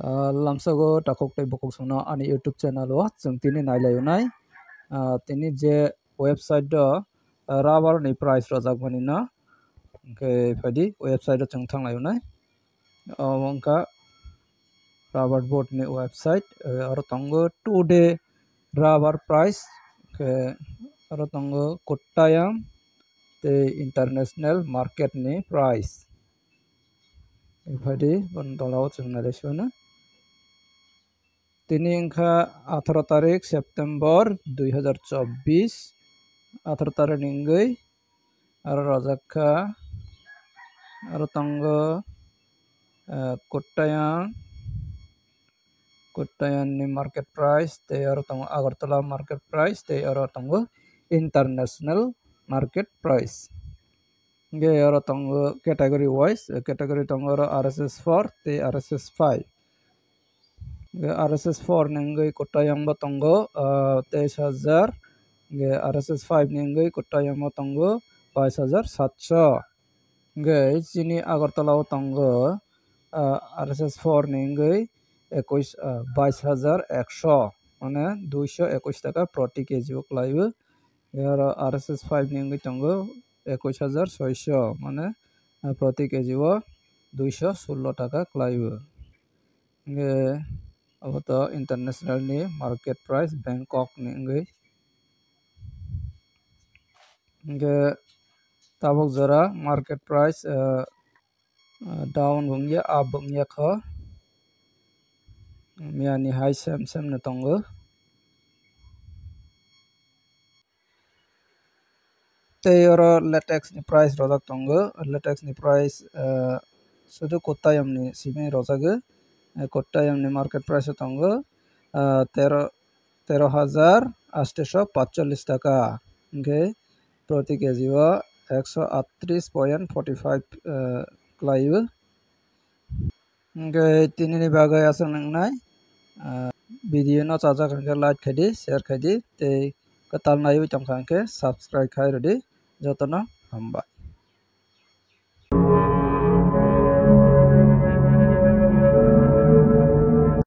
lamsago takok tai bokok sona ani YouTube channel o chung tini nailayunai tini je website do rubber ni price rojak mani na ke phadi website do chung thanglayunai wongka rubber board ni website aro tongo today rubber price ke aro tongo Kottayam te international market ni price phadi bondolao chung nalaisuna তিনি ইংখা 18 তারিখ September 2024 18 তারিখ নিঙ্গই আর রাজাখা আর তঙ্গ কোট্টায়ান নি market price তে আর তঙ্গ Agartala market price তে আর তঙ্গ ইন্টারন্যাশনাল মার্কেট প্রাইস গে আর তঙ্গ ক্যাটাগরি ওয়াইজ ক্যাটাগরি তঙ্গ RSS 4 te RSS 5 RSS 4 nengai Kottayam tongo 23,000 ge RSS 5 nengai Kottayam tongo 22,700 ge chini Agartala tongo RSS 4 nengai 22,100 মানে 221 টাকা প্রতি কেজি ক্লাইবে আর RSS 5 nengai tongo 21,600 মানে প্রতি কেজি 216 টাকা ক্লাইবে ge Auto international ni market price Bangkok ni nge tabok jara market price down bungya up bungya kho miani high sem na tongo te oro latex ni price rojak tongo latex ni price sudu Kottayam ni simi rojaga Kottayam ni market price tongo 13,845 টাকা ge প্রতি KG 138.45 Clive ge tinini bagai asang nangnai video no chaja khanke like khadi share khadi te katal nayu tam khanke subscribe khai rodi jotono hamba